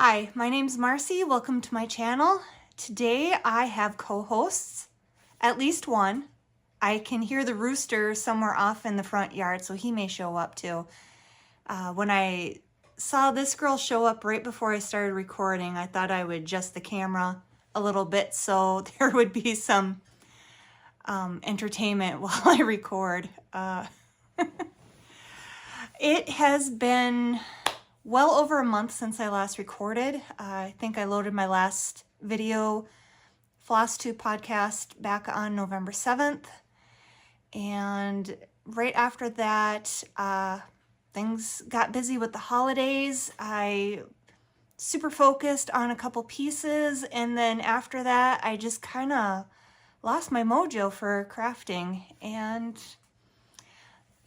Hi, my name's Marcy. Welcome to my channel. Today I have co-hosts, at least one. I can hear the rooster somewhere off in the front yard, so he may show up too. When I saw this girl show up right before I started recording, I thought I would adjust the camera a little bit so there would be some entertainment while I record. It has been well over a month since I last recorded. I think I loaded my last video, Floss 2 podcast, back on November 7th. And right after that, things got busy with the holidays. I super focused on a couple pieces, and then after that, I just kind of lost my mojo for crafting, and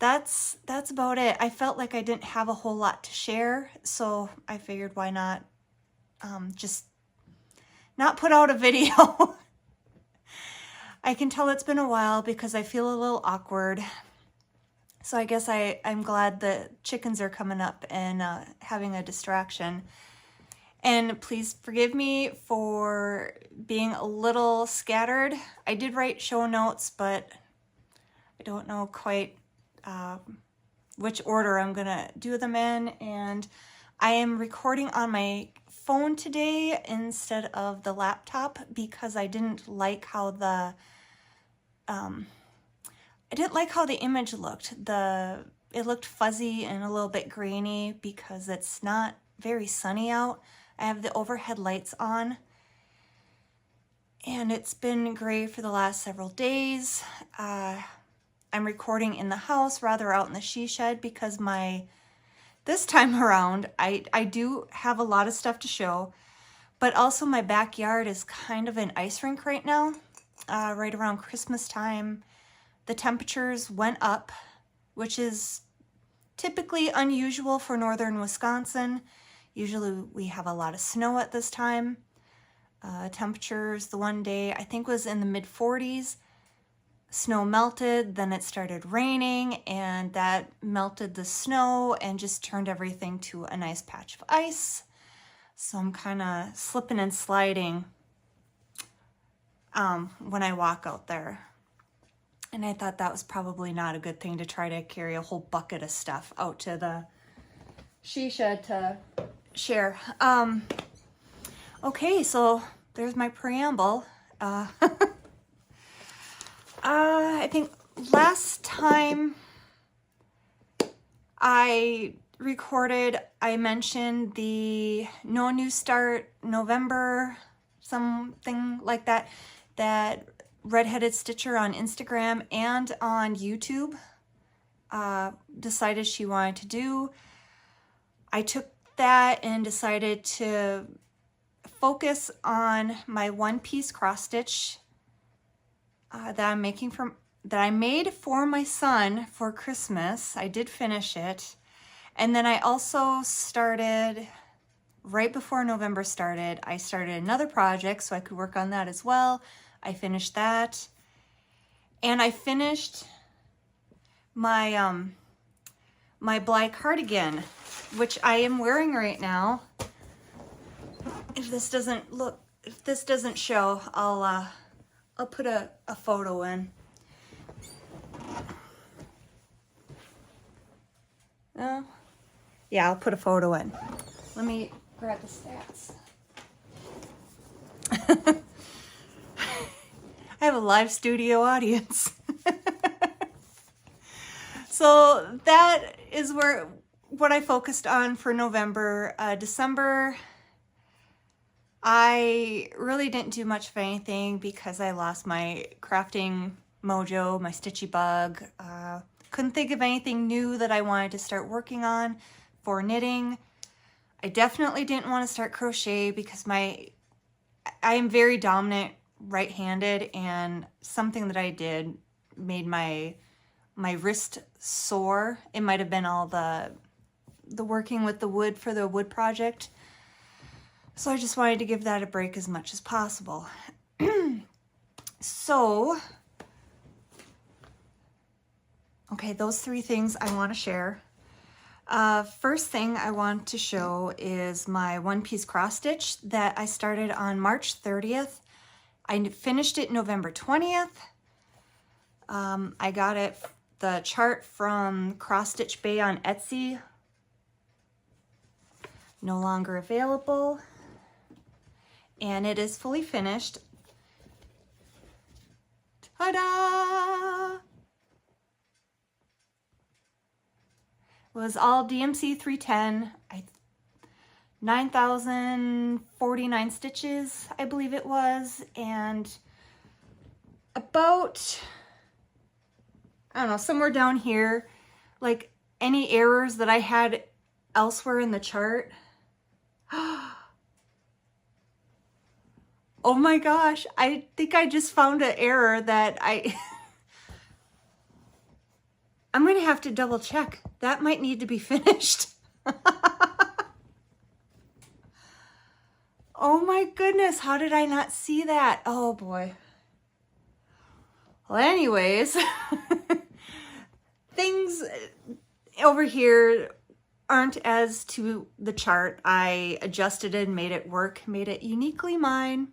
that's about it. I felt like I didn't have a whole lot to share, so I figured why not just not put out a video. I can tell it's been a while because I feel a little awkward. So I guess I'm glad the chickens are coming up and having a distraction. And please forgive me for being a little scattered. I did write show notes, but I don't know quite which order I'm gonna do them in, and I am recording on my phone today instead of the laptop because I didn't like how the image looked. It looked fuzzy and a little bit grainy because it's not very sunny out. I have the overhead lights on, and it's been gray for the last several days. I'm recording in the house rather out in the she shed because this time around, I do have a lot of stuff to show, but also my backyard is kind of an ice rink right now. Right around Christmas time, the temperatures went up, which is typically unusual for northern Wisconsin. Usually we have a lot of snow at this time. Temperatures the one day I think was in the mid-40s. Snow melted, then it started raining, and that melted the snow and just turned everything to a nice patch of ice. So I'm kind of slipping and sliding when I walk out there. And I thought that was probably not a good thing to try to carry a whole bucket of stuff out to the she shed to share. Okay, so there's my preamble. I think last time I recorded, I mentioned the No New Start November, something like that, that Redheaded Stitcher on Instagram and on YouTube decided she wanted to do. I took that and decided to focus on my one-piece cross-stitch that I made for my son for Christmas. I did finish it. And then I also started, right before November started, I started another project so I could work on that as well. I finished that. And I finished my my Bly Cardigan, which I am wearing right now. If this doesn't show, I'll put a photo in. Oh, yeah, I'll put a photo in. Let me grab the stats. I have a live studio audience. So that is what I focused on for November. December, I really didn't do much of anything because I lost my crafting mojo, my stitchy bug. Couldn't think of anything new that I wanted to start working on for knitting. I definitely didn't want to start crochet because I am very dominant right-handed, and something that I did made my wrist sore. It might have been all the working with the wood for the wood project. So I just wanted to give that a break as much as possible. So, okay, those three things I want to share. First thing I want to show is my one-piece cross stitch that I started on March 30th. I finished it November 20th. I got the chart from Cross Stitch Bay on Etsy. No longer available. And it is fully finished. Ta-da! It was all DMC 310. 9,049 stitches, I believe it was, and about, I don't know, somewhere down here, like any errors that I had elsewhere in the chart. Oh my gosh, I think I just found an error that I'm gonna have to double check. That might need to be finished. Oh my goodness, how did I not see that? Oh boy. Well, anyways, things over here aren't as to the chart. I adjusted it and made it work, made it uniquely mine.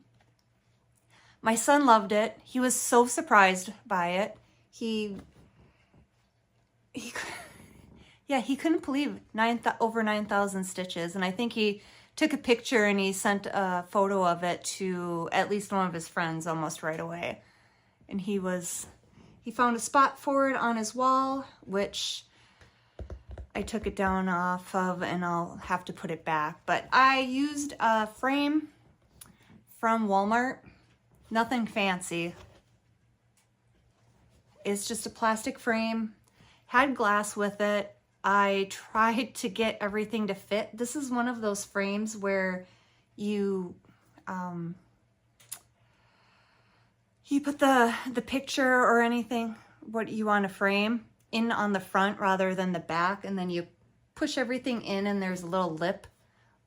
My son loved it. He was so surprised by it. He couldn't believe over 9,000 stitches, and I think he took a picture and he sent a photo of it to at least one of his friends almost right away. And he found a spot for it on his wall, which I took it down off of, and I'll have to put it back. But I used a frame from Walmart. Nothing fancy. It's just a plastic frame. Had glass with it. I tried to get everything to fit. This is one of those frames where you put the picture or anything, what you want to frame, in on the front rather than the back, and then you push everything in and there's a little lip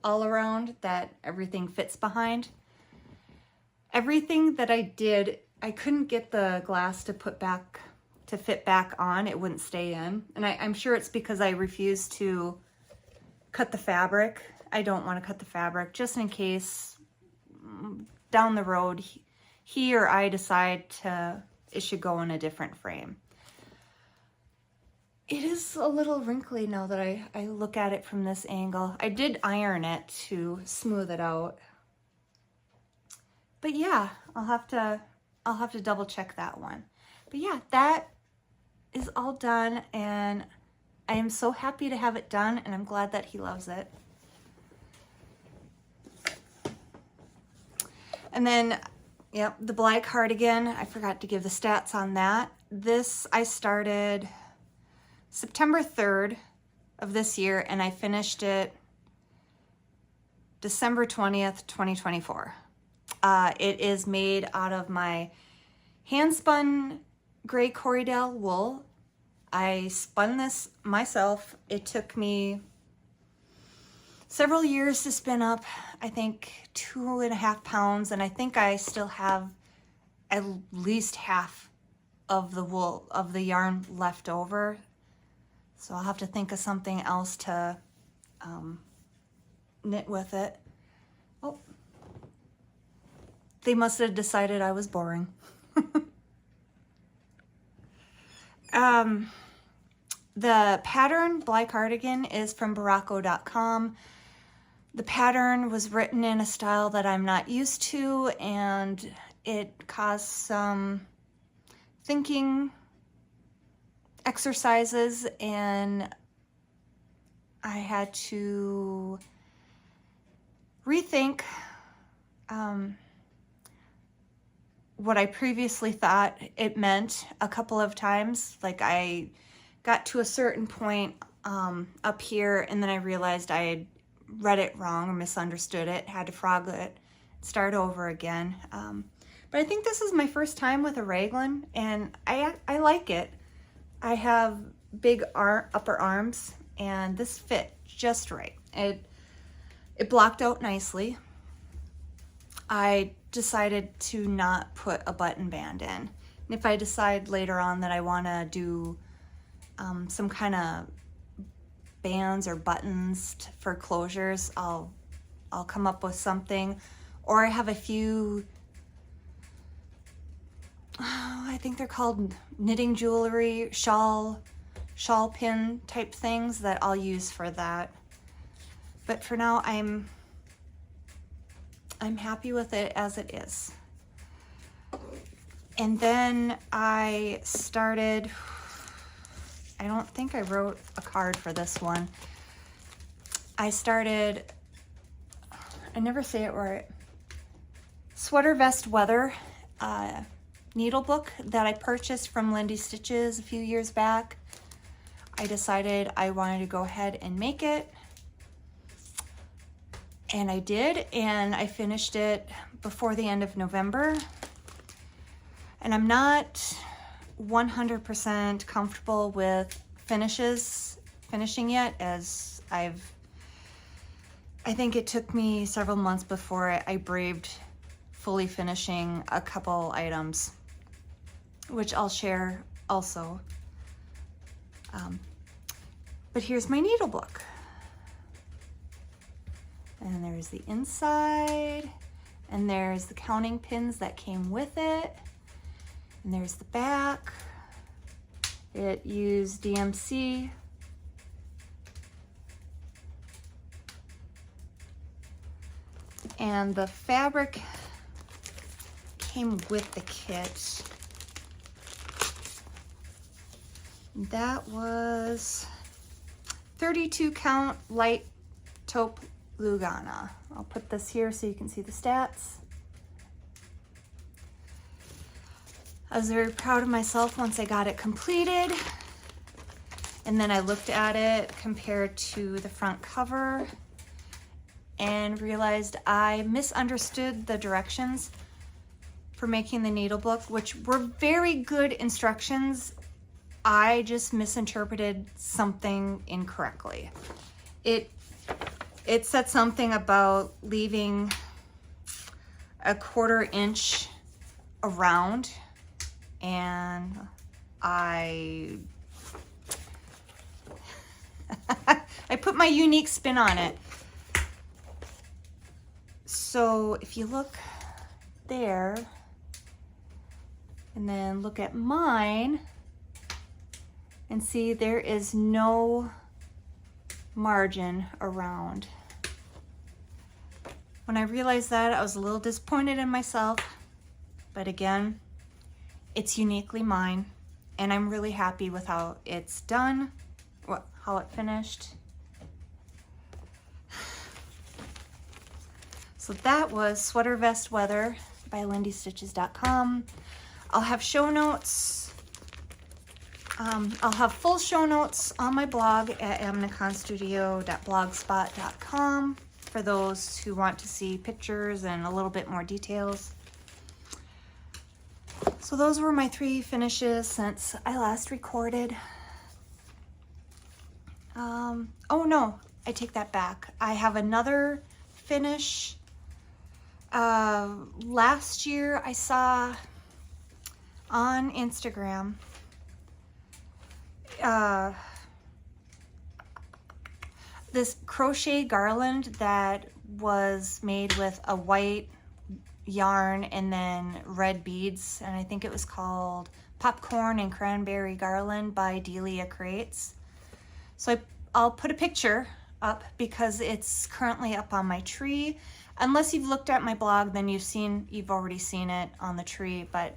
all around that everything fits behind. Everything that I did, I couldn't get the glass to fit back on. It wouldn't stay in. And I'm sure it's because I refuse to cut the fabric. I don't want to cut the fabric just in case down the road he or I decide it should go in a different frame. It is a little wrinkly now that I look at it from this angle. I did iron it to smooth it out. But yeah, I'll have to double check that one. But yeah, that is all done, and I am so happy to have it done, and I'm glad that he loves it. And then, yep, the Bly Cardigan, I forgot to give the stats on that. This I started September 3rd of this year, and I finished it December 20th, 2024. It is made out of my hand-spun gray Corriedale wool. I spun this myself. It took me several years to spin up, I think 2.5 pounds, and I think I still have at least half of the wool, of the yarn left over. So I'll have to think of something else to knit with it. Oh, they must have decided I was boring. The pattern, Bly Cardigan, is from Baracco.com. The pattern was written in a style that I'm not used to, and it caused some thinking exercises, and I had to rethink what I previously thought it meant a couple of times. Like, I got to a certain point up here, and then I realized I had read it wrong or misunderstood it, had to frog it, start over again. But I think this is my first time with a raglan, and I like it. I have big upper arms, and this fit just right. It blocked out nicely. I decided to not put a button band in. And if I decide later on that I want to do some kind of bands or buttons for closures, I'll come up with something. Or I have a few, I think they're called knitting jewelry, shawl pin type things that I'll use for that. But for now, I'm happy with it as it is. And then I started, I don't think I wrote a card for this one. I started, I never say it right, Sweatervest Weather needle book that I purchased from Lindy Stitches a few years back. I decided I wanted to go ahead and make it. And I did, and I finished it before the end of November. And I'm not 100% comfortable with finishing yet, as I think it took me several months before I braved fully finishing a couple items, which I'll share also. But here's my needle book. And there's the inside, and there's the counting pins that came with it. And there's the back. It used DMC. And the fabric came with the kit. That was 32 count light taupe Lugana. I'll put this here so you can see the stats. I was very proud of myself once I got it completed. And then I looked at it compared to the front cover and realized I misunderstood the directions for making the needle book, which were very good instructions. I just misinterpreted something incorrectly. It said something about leaving a 1/4 inch around, and I put my unique spin on it. So if you look there and then look at mine and see there is no margin around. When I realized that, I was a little disappointed in myself, but again, it's uniquely mine, and I'm really happy with how it's done, how it finished. So that was Sweatervest Weather by lindystitches.com. I'll have show notes. I'll have full show notes on my blog at amnaconstudio.blogspot.com for those who want to see pictures and a little bit more details. So those were my 3 finishes since I last recorded. Oh no, I take that back. I have another finish. Last year I saw on Instagram this crochet garland that was made with a white yarn and then red beads, and I think it was called Popcorn and Cranberry Garland by DeliaCreates. So I'll put a picture up because it's currently up on my tree. Unless you've looked at my blog, then you've already seen it on the tree, but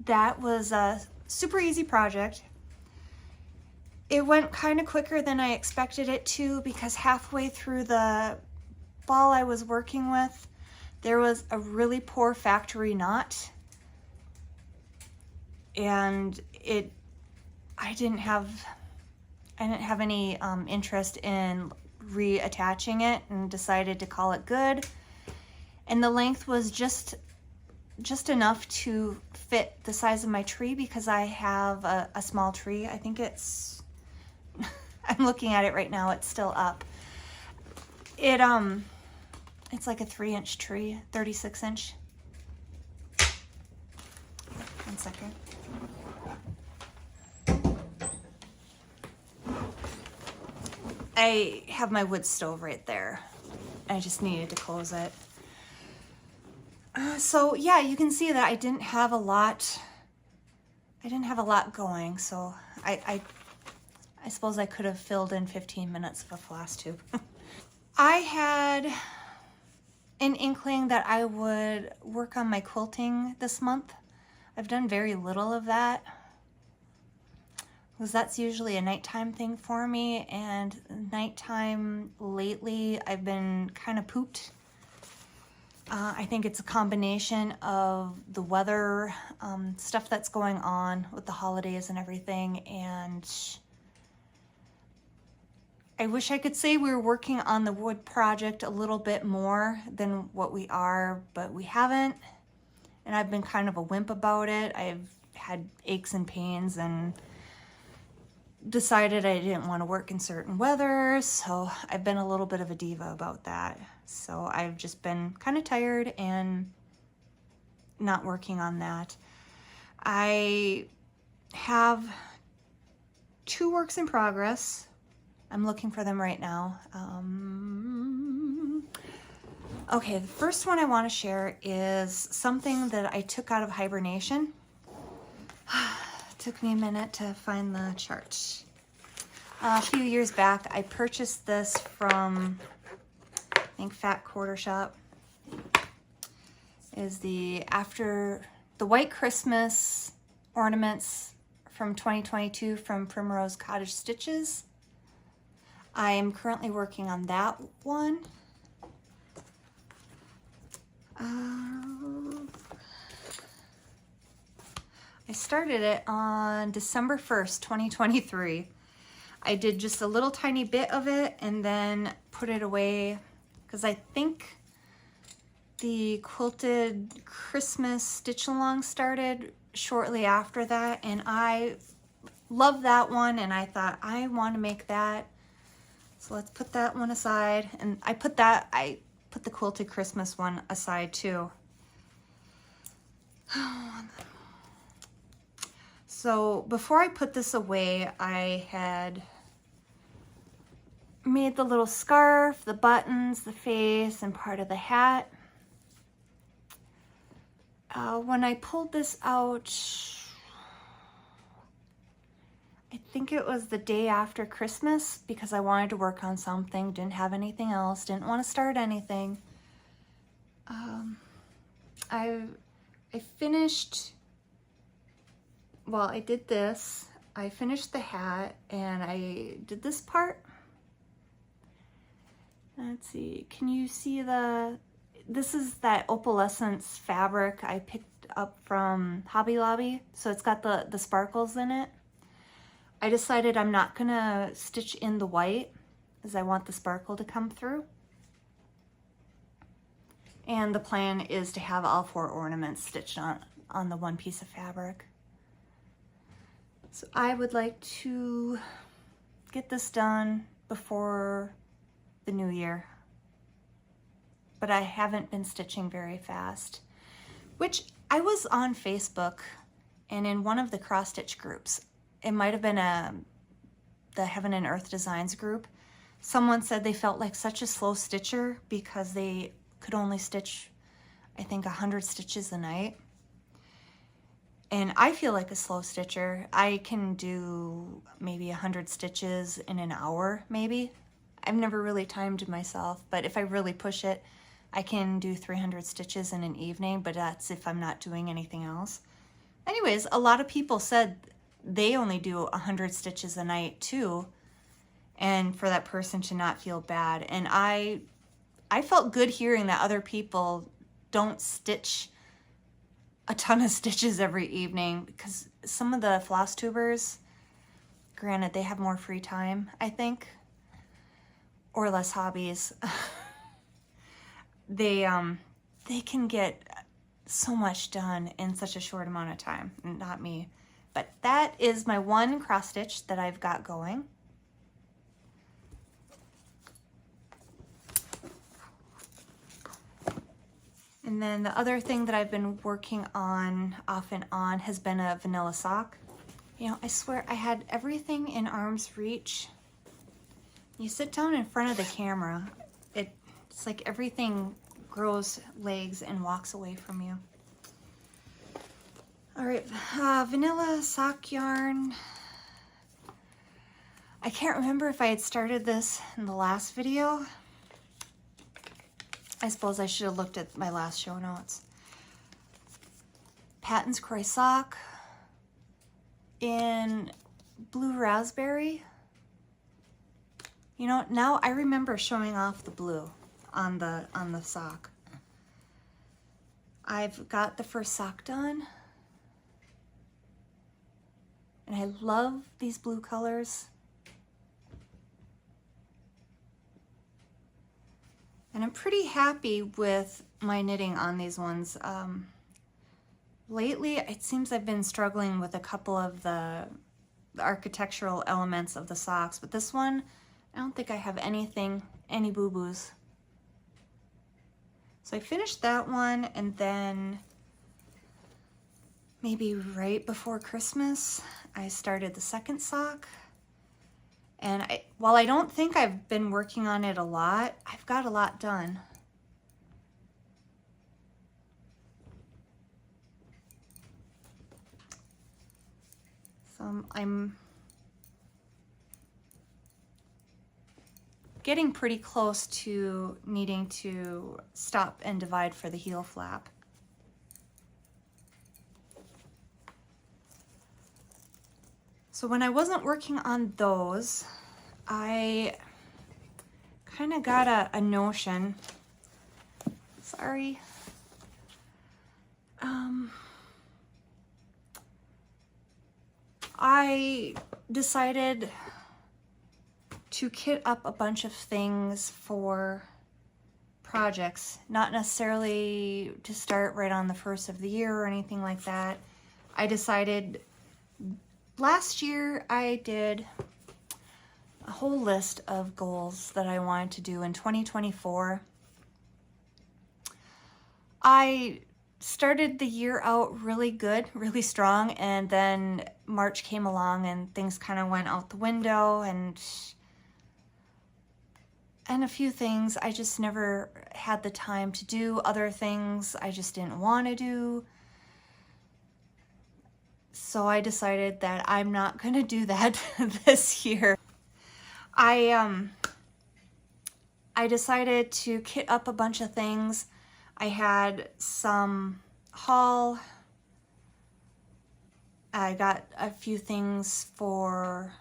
that was a super easy project. It went kind of quicker than I expected it to, because halfway through the ball I was working with, there was a really poor factory knot, and I didn't have any interest in reattaching it, and decided to call it good. And the length was just enough to fit the size of my tree, because I have a small tree. I think it's I'm looking at it right now, it's still up. It's like a 3-inch tree, 36-inch. One second. I have my wood stove right there. I just needed to close it. So yeah, you can see that I didn't have a lot. I didn't have a lot going, so I suppose I could have filled in 15 minutes of a floss tube. I had an inkling that I would work on my quilting this month. I've done very little of that, because that's usually a nighttime thing for me, and nighttime lately I've been kind of pooped. I think it's a combination of the weather, stuff that's going on with the holidays and everything, and I wish I could say we were working on the wood project a little bit more than what we are, but we haven't, and I've been kind of a wimp about it. I've had aches and pains and decided I didn't want to work in certain weather, so I've been a little bit of a diva about that. So I've just been kind of tired and not working on that. I have 2 works in progress. I'm looking for them right now. Okay, the first one I want to share is something that I took out of hibernation. Took me a minute to find the chart. A few years back, I purchased this from, I think, Fat Quarter Shop. Is the White Christmas ornaments from 2022 from Primrose Cottage Stitches. I am currently working on that one. I started it on December 1st, 2023. I did just a little tiny bit of it and then put it away because I think the quilted Christmas stitch along started shortly after that, and I love that one, and I thought I want to make that. So let's put that one aside, and I put the quilted Christmas one aside too. So before I put this away, I had made the little scarf, the buttons, the face, and part of the hat. When I pulled this out, I think it was the day after Christmas, because I wanted to work on something, didn't have anything else, didn't want to start anything. I finished, well, I did this. I finished the hat and I did this part. Let's see, can you see this is that opalescence fabric I picked up from Hobby Lobby. So it's got the sparkles in it. I decided I'm not gonna stitch in the white as I want the sparkle to come through. And the plan is to have all 4 ornaments stitched on the one piece of fabric. So I would like to get this done before the new year. But I haven't been stitching very fast, which I was on Facebook and in one of the cross stitch groups. It might have been the Heaven and Earth Designs group. Someone said they felt like such a slow stitcher because they could only stitch, I think, 100 stitches a night. And I feel like a slow stitcher. I can do maybe 100 stitches in an hour, maybe. I've never really timed myself, but if I really push it, I can do 300 stitches in an evening, but that's if I'm not doing anything else. Anyways, a lot of people said they only do 100 stitches a night too, and for that person to not feel bad. And I felt good hearing that other people don't stitch a ton of stitches every evening, because some of the floss tubers, granted, they have more free time, I think, or less hobbies. They can get so much done in such a short amount of time. Not me. But that is my one cross stitch that I've got going. And then the other thing that I've been working on off and on has been a vanilla sock. You know, I swear I had everything in arm's reach. you sit down in front of the camera, it's like everything grows legs and walks away from you. All right, vanilla sock yarn. I can't remember if I had started this in the last video. I suppose I should have looked at my last show notes. Patton's Croy sock in blue raspberry. You know, now I remember showing off the blue on the sock. I've got the first sock done. And I love these blue colors. And I'm pretty happy with my knitting on these ones. Lately, it seems I've been struggling with a couple of the architectural elements of the socks, but this one, I don't think I have any boo-boos. So I finished that one, and then maybe right before Christmas, I started the second sock. And while I don't think I've been working on it a lot, I've got a lot done. So I'm getting pretty close to needing to stop and divide for the heel flap. So when I wasn't working on those, I kind of got a notion. Sorry. I decided to kit up a bunch of things for projects, not necessarily to start right on the first of the year or anything like that. I decided last year I did a whole list of goals that I wanted to do in 2024. I started the year out really good, really strong, and then March came along and things kind of went out the window, and a few things I just never had the time to do. Other things I just didn't want to do. So I decided that I'm not going to do that this year. I decided to kit up a bunch of things. I had some haul. I got a few things for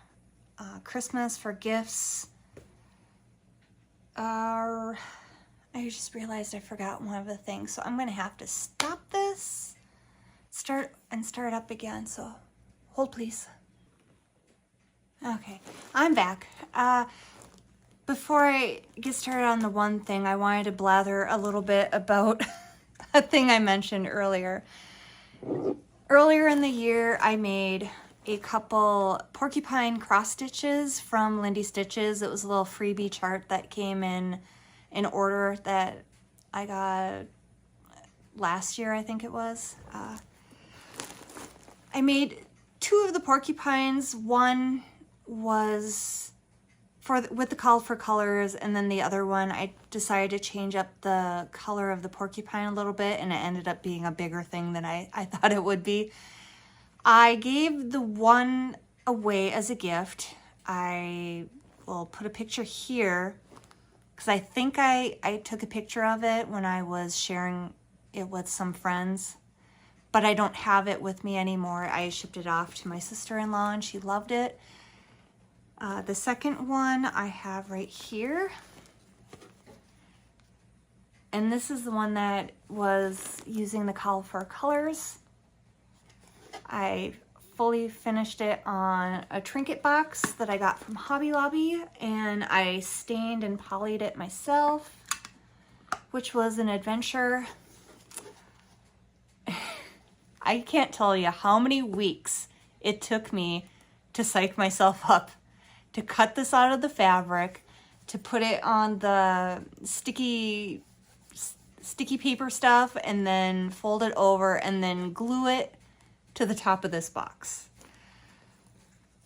Christmas, for gifts. I just realized I forgot one of the things, so I'm going to have to stop this, start up again, so hold please. Okay, I'm back. Before I get started on the one thing, I wanted to blather a little bit about a thing I mentioned earlier. Earlier in the year, I made a couple porcupine cross stitches from Lindy Stitches. It was a little freebie chart that came in an order that I got last year, I think it was. I made two of the porcupines. One was with the call for colors, and then the other one I decided to change up the color of the porcupine a little bit, and it ended up being a bigger thing than I thought it would be. I gave the one away as a gift. I will put a picture here because I think I took a picture of it when I was sharing it with some friends, but I don't have it with me anymore. I shipped it off to my sister-in-law and she loved it. The second one I have right here. And this is the one that was using the call for colors. I fully finished it on a trinket box that I got from Hobby Lobby, and I stained and polyed it myself, which was an adventure. I can't tell you how many weeks it took me to psych myself up, to cut this out of the fabric, to put it on the sticky paper stuff, and then fold it over, and then glue it to the top of this box.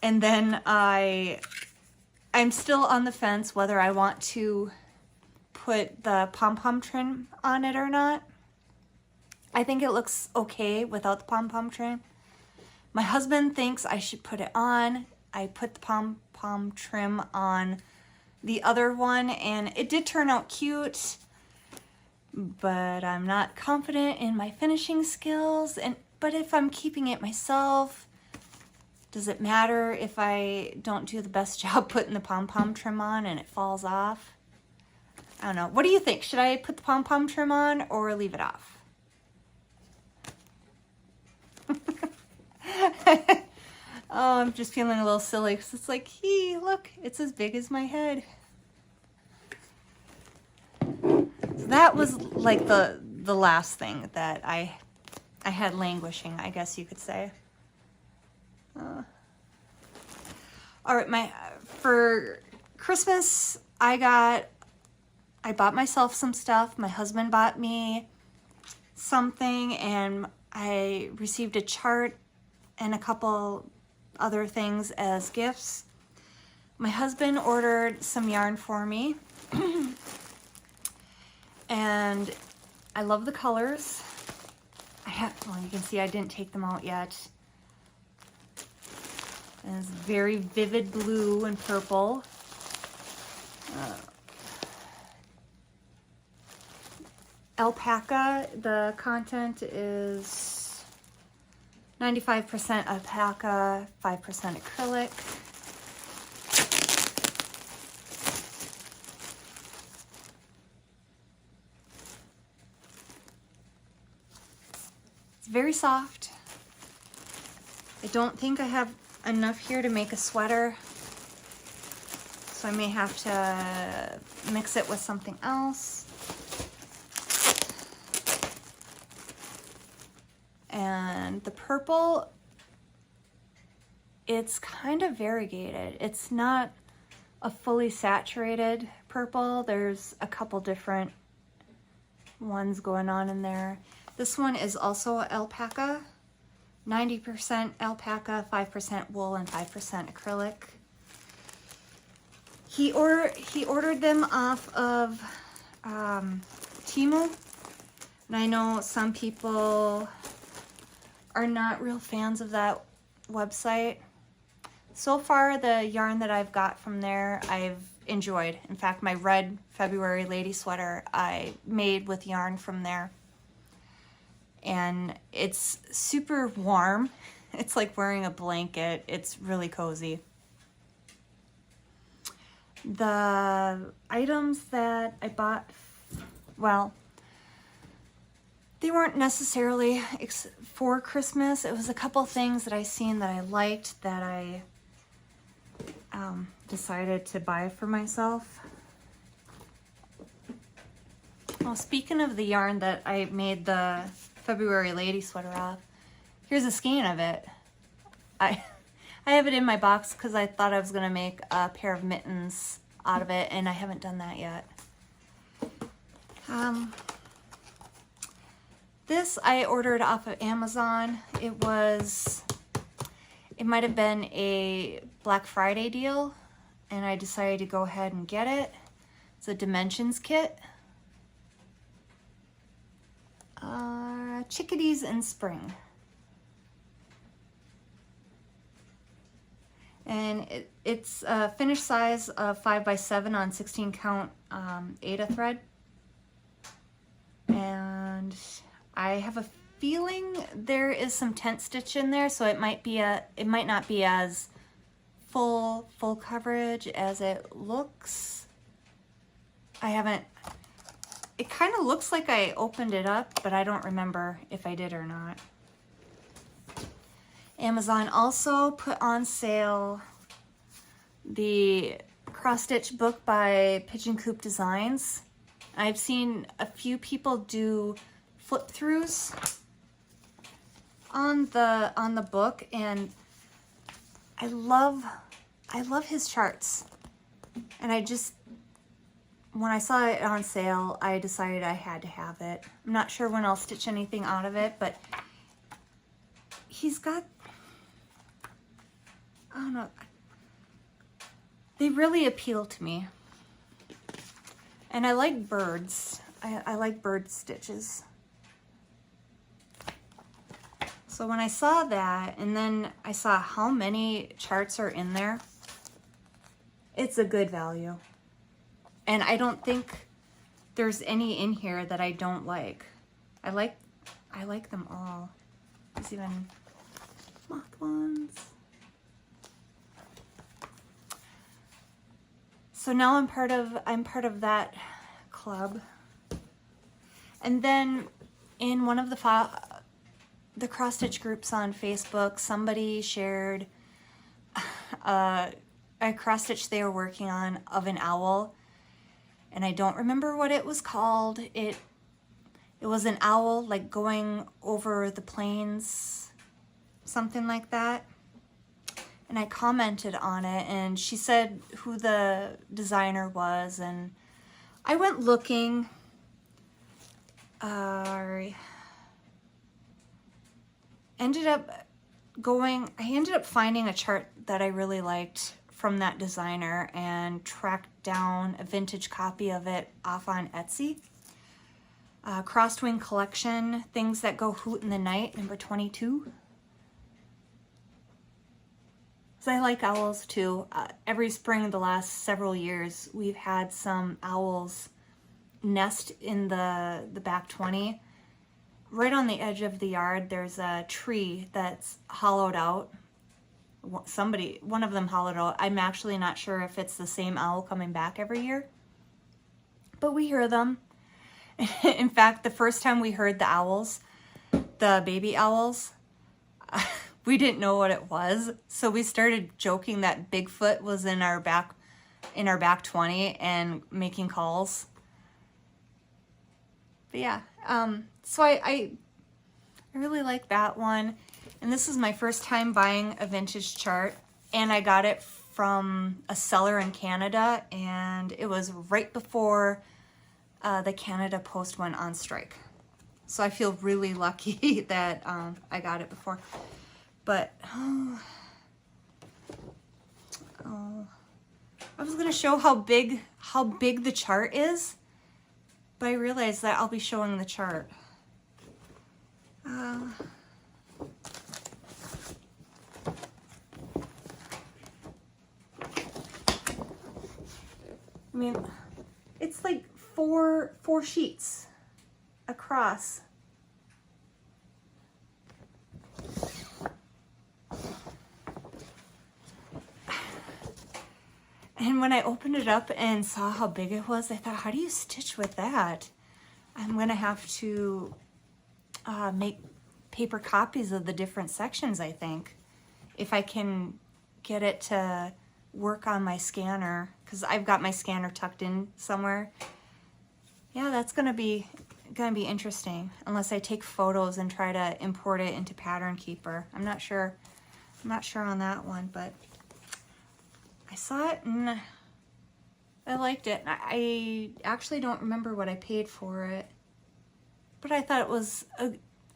And then I I'm still on the fence whether I want to put the pom-pom trim on it or not. I think it looks okay without the pom-pom trim. My husband thinks I should put it on. I put the pom-pom trim on the other one and it did turn out cute, but I'm not confident in my finishing skills. But if I'm keeping it myself, does it matter if I don't do the best job putting the pom-pom trim on and it falls off? I don't know. What do you think? Should I put the pom-pom trim on or leave it off? Oh, I'm just feeling a little silly because it's like, hey, look, it's as big as my head. So that was like the last thing that I had languishing, I guess you could say. All right, for Christmas, I bought myself some stuff. My husband bought me something, and I received a chart and a couple other things as gifts. My husband ordered some yarn for me, and I love the colors. Well, you can see I didn't take them out yet. And it's very vivid blue and purple. Alpaca, the content is 95% alpaca, 5% acrylic. It's very soft. I don't think I have enough here to make a sweater, so I may have to mix it with something else. And the purple, it's kind of variegated. It's not a fully saturated purple. There's a couple different ones going on in there. This one is also alpaca, 90% alpaca, 5% wool, and 5% acrylic. He ordered them off of Temu, and I know some people are not real fans of that website. So far, the yarn that I've got from there, I've enjoyed. In fact, my red February lady sweater I made with yarn from there. And it's super warm. It's like wearing a blanket. It's really cozy. The items that I bought, well, they weren't necessarily for Christmas. It was a couple things that I seen that I liked that I decided to buy for myself. Well, speaking of the yarn that I made the February lady sweater off, here's a skein of it. I have it in my box because I thought I was going to make a pair of mittens out of it, and I haven't done that yet. This I ordered off of Amazon. It might have been a Black Friday deal, and I decided to go ahead and get it. It's a dimensions kit. Chickadees in Spring. And it's a finished size of 5x7 on 16 count Aida thread. And I have a feeling there is some tent stitch in there, so it might not be as full coverage as it looks. It kind of looks like I opened it up, but I don't remember if I did or not. Amazon also put on sale the cross-stitch book by Pigeon Coop Designs. I've seen a few people do flip-throughs on the book, and I love his charts. And when I saw it on sale, I decided I had to have it. I'm not sure when I'll stitch anything out of it, but he's got, I don't know, they really appeal to me. And I like birds. I like bird stitches. So when I saw that, and then I saw how many charts are in there, it's a good value. And I don't think there's any in here that I don't like. I like them all. There's even moth ones. So now I'm part of that club. And then in one of the cross stitch groups on Facebook, somebody shared a cross stitch they were working on of an owl, and I don't remember what it was called. It was an owl like going over the plains, something like that. And I commented on it, and she said who the designer was, and I went looking. I ended up finding a chart that I really liked from that designer and tracked down a vintage copy of it off on Etsy. Crosswing Collection, Things That Go Hoot in the Night, number 22. So I like owls too. Every spring the last several years, we've had some owls nest in the back 20. Right on the edge of the yard, there's a tree that's hollowed out. One of them hollowed out. I'm actually not sure if it's the same owl coming back every year, but we hear them. In fact, the first time we heard the owls, the baby owls, we didn't know what it was, so we started joking that Bigfoot was in our back 20 and making calls. But yeah, so I really like that one. And this is my first time buying a vintage chart, and I got it from a seller in Canada, and it was right before the Canada Post went on strike. So I feel really lucky that I got it before. But, I was gonna show how big the chart is, but I realized that I'll be showing the chart. I mean, it's like four sheets across. And when I opened it up and saw how big it was, I thought, how do you stitch with that? I'm gonna have to make paper copies of the different sections, I think, if I can get it to work on my scanner, because I've got my scanner tucked in somewhere. Yeah, that's gonna be interesting, unless I take photos and try to import it into Pattern Keeper. I'm not sure on that one, but I saw it and I liked it. I actually don't remember what I paid for it, but I thought it was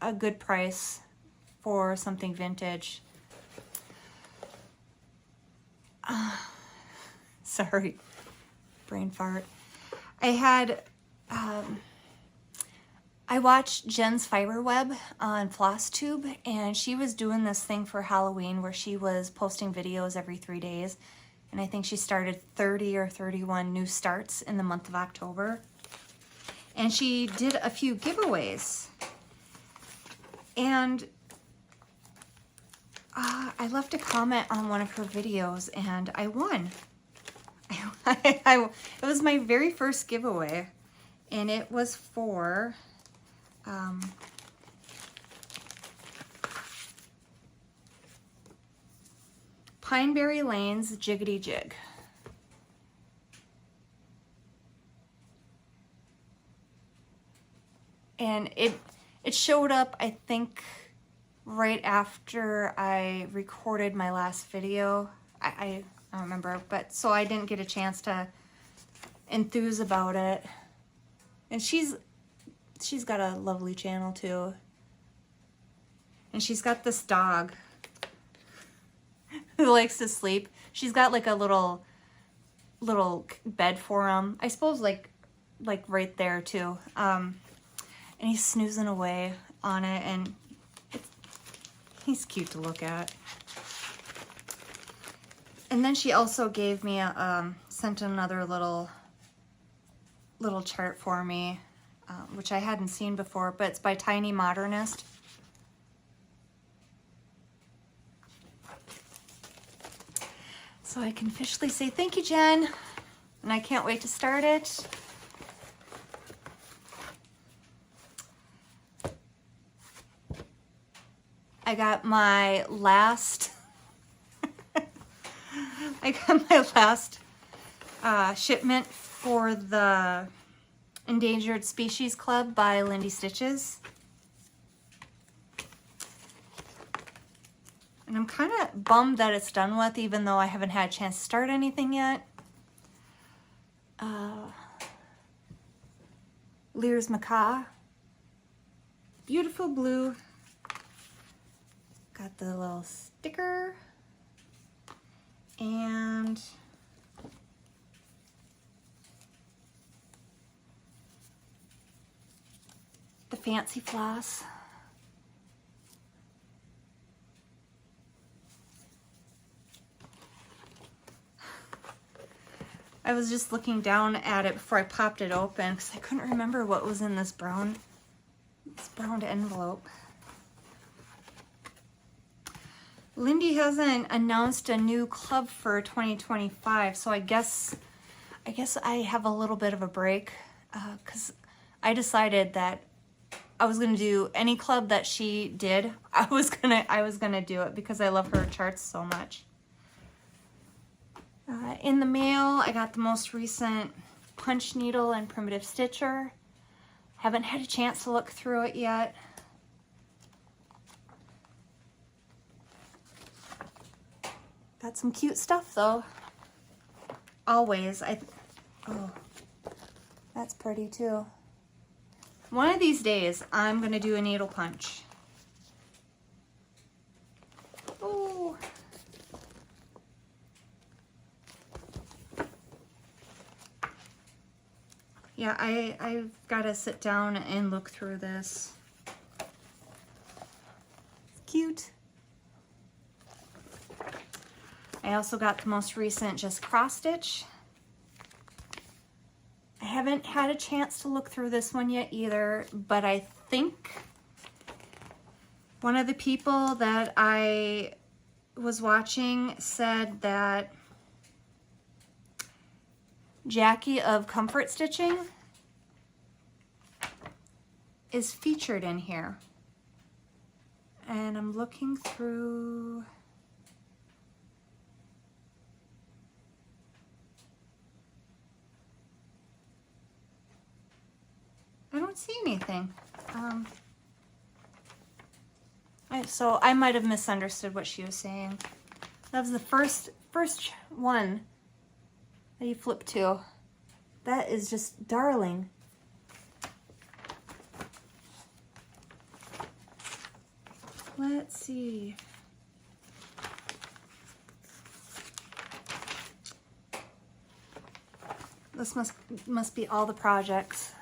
a good price for something vintage. Sorry, brain fart. I watched Jen's Fiberweb on FlossTube, and she was doing this thing for Halloween where she was posting videos every 3 days. And I think she started 30 or 31 new starts in the month of October. And she did a few giveaways. And I left a comment on one of her videos, and I won. It was my very first giveaway, and it was for Pineberry Lane's Jiggity Jig. And it showed up, I think, right after I recorded my last video. I don't remember, but so I didn't get a chance to enthuse about it. And she's got a lovely channel too. And she's got this dog who likes to sleep. She's got like a little little bed for him. I suppose like right there too. And he's snoozing away on it, and he's cute to look at. And then she also gave me a, sent another little chart for me, which I hadn't seen before, but it's by Tiny Modernist. So I can officially say thank you, Jen, and I can't wait to start it. I got my last shipment for the Endangered Species Club by Lindy Stitches. And I'm kind of bummed that it's done with, even though I haven't had a chance to start anything yet. Lear's Macaw. Beautiful blue. Got the little sticker. And the fancy floss. I was just looking down at it before I popped it open because I couldn't remember what was in this brown envelope. Lindy hasn't announced a new club for 2025, so I guess I have a little bit of a break because I decided that I was gonna do any club that she did. I was gonna do it because I love her charts so much. In the mail, I got the most recent punch needle and primitive stitcher. Haven't had a chance to look through it yet. Got some cute stuff though. Always. Oh, that's pretty too. One of these days, I'm gonna do a needle punch. Oh. Yeah, I've gotta sit down and look through this. It's cute. I also got the most recent just cross stitch. I haven't had a chance to look through this one yet either, but I think one of the people that I was watching said that Jackie of Comfort Stitching is featured in here. And I'm looking through. I don't see anything. So I might have misunderstood what she was saying. That was the first one that you flip to. That is just darling. Let's see. This must be all the projects.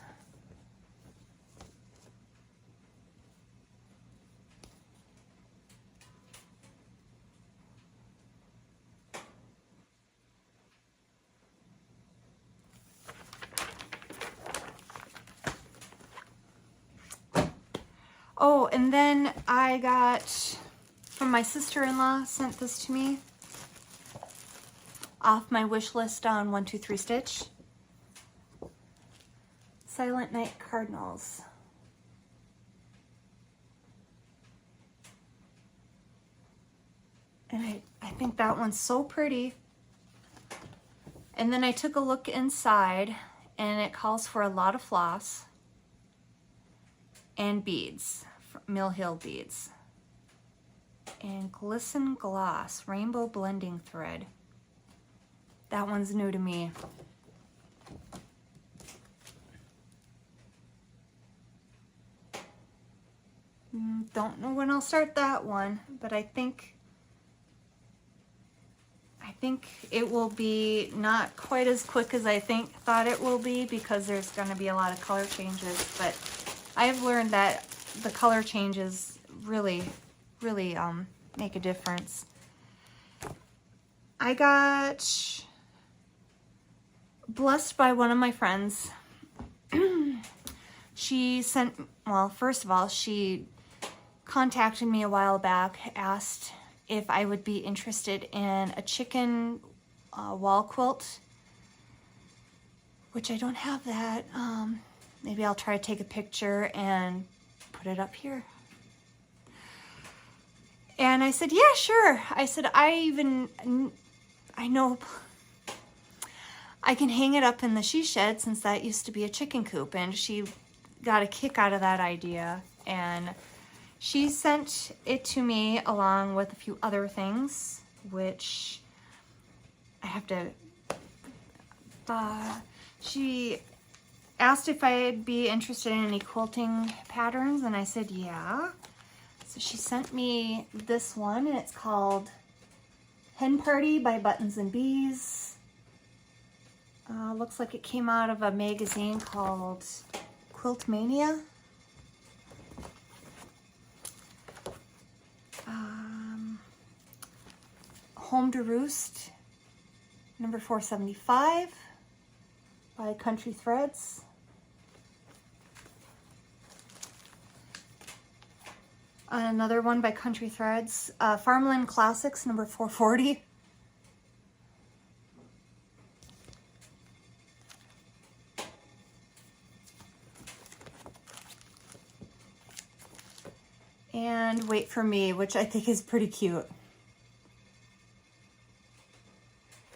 Oh, and then I got, from my sister-in-law, sent this to me off my wish list on 123 Stitch. Silent Night Cardinals. And I think that one's so pretty. And then I took a look inside, and it calls for a lot of floss and beads, Mill Hill beads, and Glisten Gloss Rainbow Blending Thread. That one's new to me. Don't know when I'll start that one, but I think think it will be not quite as quick as I thought it will be, because there's going to be a lot of color changes, but I've learned that the color changes really make a difference. I got blessed by one of my friends. She sent, well, first of all, she contacted me a while back, asked if I would be interested in a chicken wall quilt, which I don't have that. Maybe I'll try to take a picture and put it up here. And I said, yeah, sure. I said, I know I can hang it up in the she shed, since that used to be a chicken coop, and she got a kick out of that idea. And she sent it to me along with a few other things, which I have to, she asked if I'd be interested in any quilting patterns, and I said, yeah. So she sent me this one, and it's called Hen Party by Buttons and Bees. Looks like it came out of a magazine called Quilt Mania. Home to Roost, number 475 by Country Threads. Another one by Country Threads, Farmland Classics, number 440. And Wait for Me, which I think is pretty cute.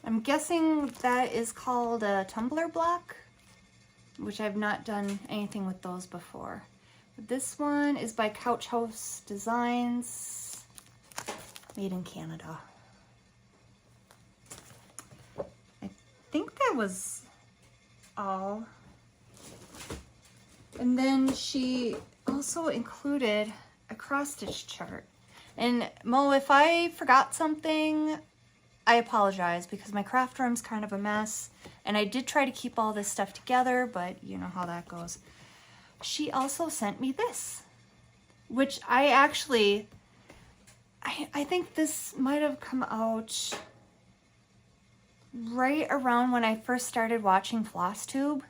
I'm guessing that is called a tumbler block, which I've not done anything with those before. But this one is by Couch House Designs, made in Canada. I think that was all. And then she also included a cross-stitch chart. And Mo, if I forgot something, I apologize, because my craft room's kind of a mess, and I did try to keep all this stuff together, but you know how that goes. She also sent me this, which I actually, I think this might have come out right around when I first started watching FlossTube.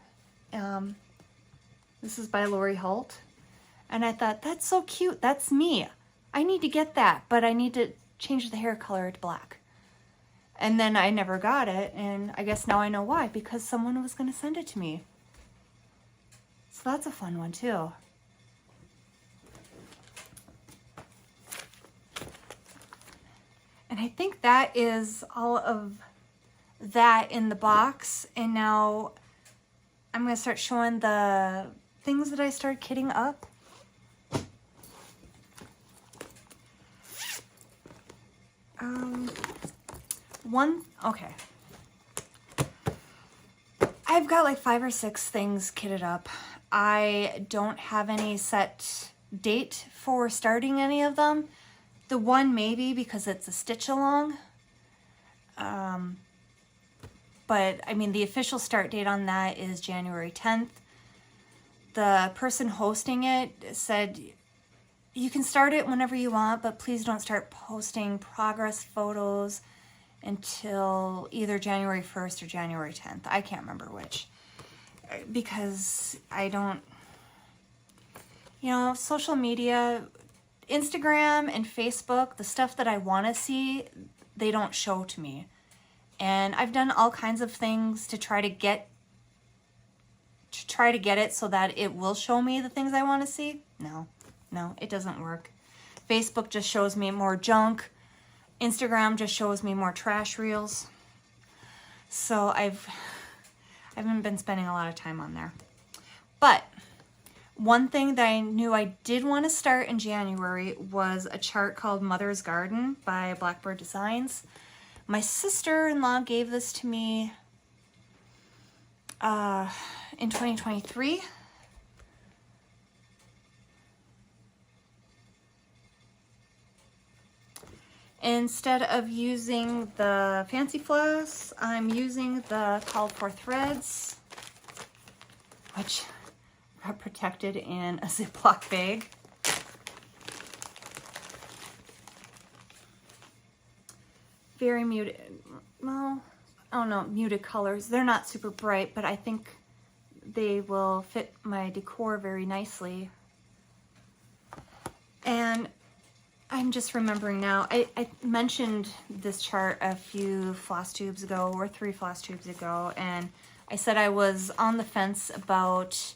This is by Lori Holt, and I thought, that's so cute, that's me. I need to get that, but I need to change the hair color to black. And then I never got it, and I guess now I know why, because someone was going to send it to me. So that's a fun one too. And I think that is all of that in the box. And now I'm going to start showing the things that I started kitting up. Okay. I've got like 5 or 6 things kitted up. I don't have any set date for starting any of them. The one maybe, because it's a stitch along. But I mean, the official start date on that is January 10th. The person hosting it said, you can start it whenever you want, but please don't start posting progress photos until either January 1st or January 10th. I can't remember which, because I don't, you know, social media, Instagram and Facebook, the stuff that I want to see, they don't show to me. And I've done all kinds of things to try to get it so that it will show me the things I want to see. No, it doesn't work. Facebook just shows me more junk. Instagram just shows me more trash reels. So I haven't been spending a lot of time on there. But one thing that I knew I did want to start in January was a chart called Mother's Garden by Blackbird Designs. My sister-in-law gave this to me in 2023. Instead of using the fancy floss, I'm using the called for threads, which are protected in a Ziploc bag. Very muted, well, I don't know, muted colors. They're not super bright, but I think they will fit my decor very nicely. And I'm just remembering now, I mentioned this chart a few floss tubes ago, or 3 floss tubes ago, and I said I was on the fence about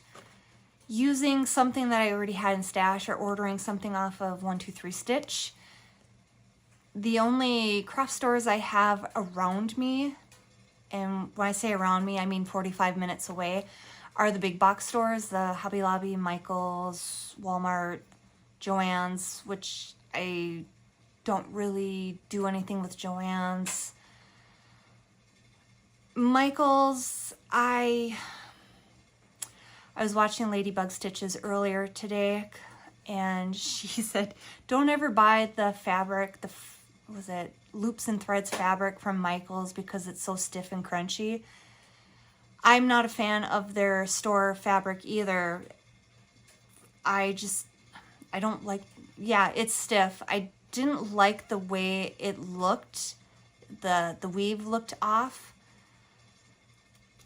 using something that I already had in stash or ordering something off of 123 Stitch. The only craft stores I have around me, and when I say around me, I mean 45 minutes away, are the big box stores, the Hobby Lobby, Michael's, Walmart, Joann's, which I don't really do anything with Joann's. Michael's, I was watching Ladybug Stitches earlier today, and she said, don't ever buy the fabric, was it Loops and Threads fabric from Michael's because it's so stiff and crunchy. I'm not a fan of their store fabric either. I don't like, yeah, it's stiff. I didn't like the way it looked. The weave looked off.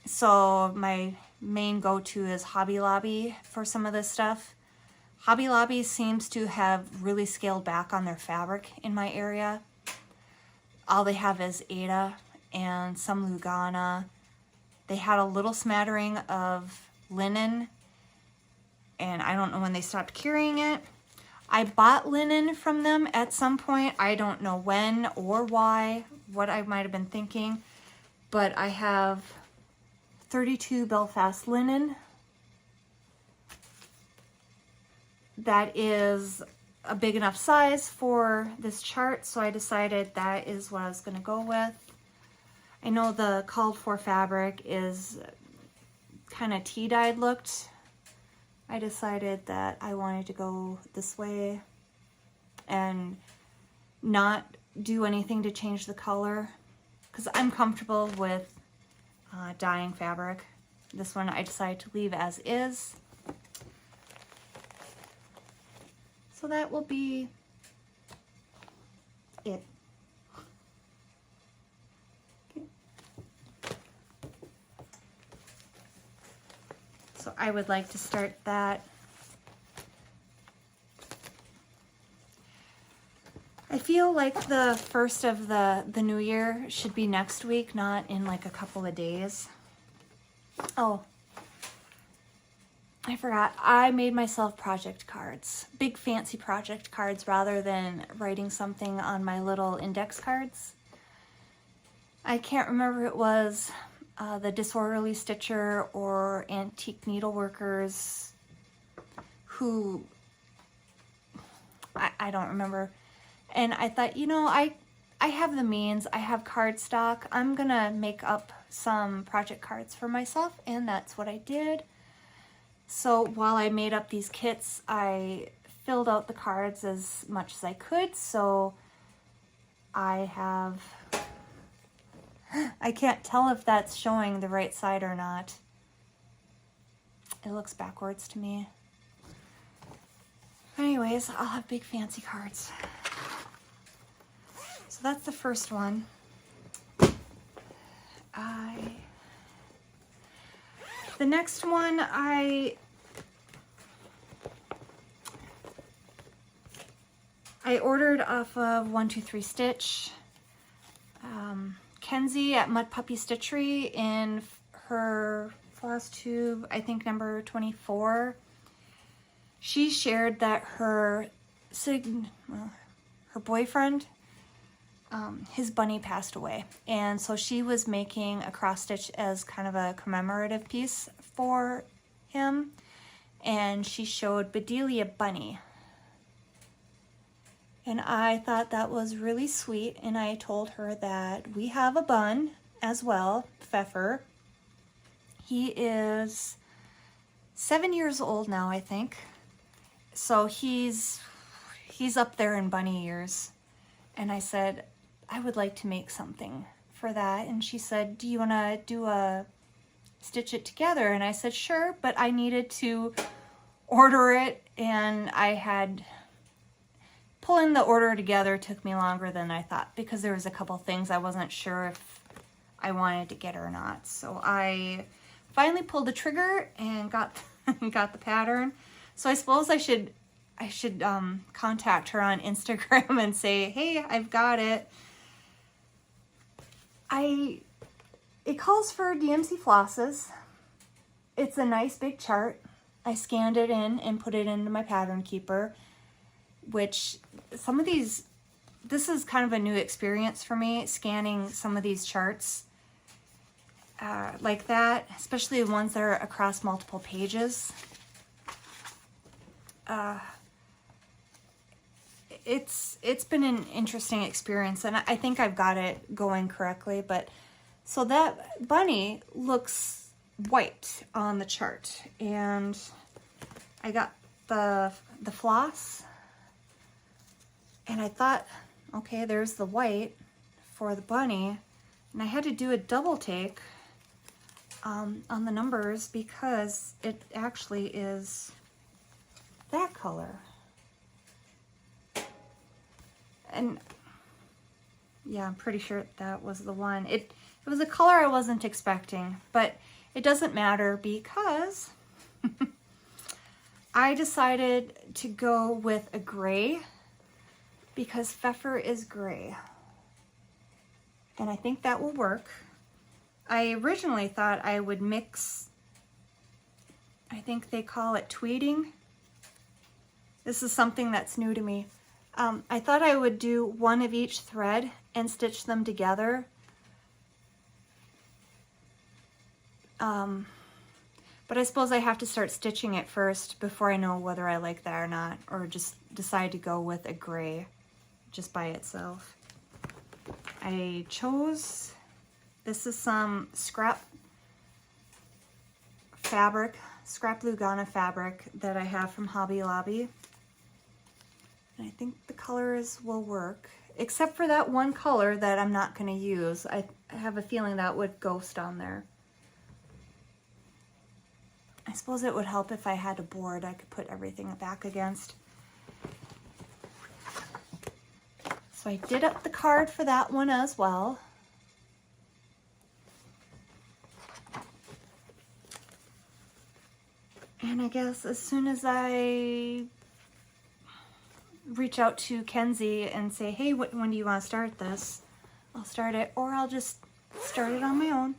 So my main go-to is Hobby Lobby for some of this stuff. Hobby Lobby seems to have really scaled back on their fabric in my area. All they have is Ada and some Lugana. They had a little smattering of linen, and I don't know when they stopped carrying it. I bought linen from them at some point. I don't know when or why, what I might have been thinking, but I have 32 Belfast linen. That is a big enough size for this chart, so I decided that is what I was going to go with. I know the called for fabric is kind of tea-dyed looked. I decided that I wanted to go this way and not do anything to change the color because I'm comfortable with dyeing fabric. This one I decided to leave as is. So that will be it. Okay. So I would like to start that. I feel like the first of the new year should be next week, not in like a couple of days. Oh, I forgot. I made myself project cards, big fancy project cards rather than writing something on my little index cards. I can't remember if it was the Disorderly Stitcher or Antique Needleworkers who, I don't remember. And I thought, you know, I have the means, I have cardstock. I'm gonna make up some project cards for myself, and that's what I did. So while I made up these kits, I filled out the cards as much as I could. So I have, I can't tell if that's showing the right side or not. It looks backwards to me. Anyways, I'll have big fancy cards. So that's the first one. The next one I ordered off of 123 Stitch. Kenzie at Mud Puppy Stitchery in her floss tube, I think number 24. She shared that her boyfriend, his bunny passed away, and so she was making a cross stitch as kind of a commemorative piece for him, and she showed Bedelia bunny, and I thought that was really sweet, and I told her that we have a bun as well, Pfeffer. He is 7 years old now, I think, so he's up there in bunny years. And I said, I would like to make something for that. And she said, do you want to do a stitch it together? And I said, sure, but I needed to order it, and I had pulling the order together took me longer than I thought because there was a couple things I wasn't sure if I wanted to get or not. So I finally pulled the trigger and got got the pattern. So I suppose I should contact her on Instagram and say, hey, I've got it. It calls for DMC flosses. It's a nice big chart. I scanned it in and put it into my pattern keeper, which some of these, this is kind of a new experience for me, scanning some of these charts like that, especially the ones that are across multiple pages. It's been an interesting experience, and I think I've got it going correctly. But so that bunny looks white on the chart, and I got the floss, and I thought, okay, there's the white for the bunny, and I had to do a double take on the numbers because it actually is that color. And yeah, I'm pretty sure that was the one. It was a color I wasn't expecting, but it doesn't matter because I decided to go with a gray because Pfeffer is gray. And I think that will work. I originally thought I would mix, I think they call it tweeding. This is something that's new to me. I thought I would do one of each thread and stitch them together. But I suppose I have to start stitching it first before I know whether I like that or not, or just decide to go with a gray just by itself. I chose, this is some scrap fabric, scrap Lugana fabric that I have from Hobby Lobby. And I think the colors will work, except for that one color that I'm not going to use. I have a feeling that would ghost on there. I suppose it would help if I had a board I could put everything back against. So I did up the card for that one as well. And I guess as soon as I reach out to Kenzie and say, hey, when do you want to start this? I'll start it, or I'll just start it on my own.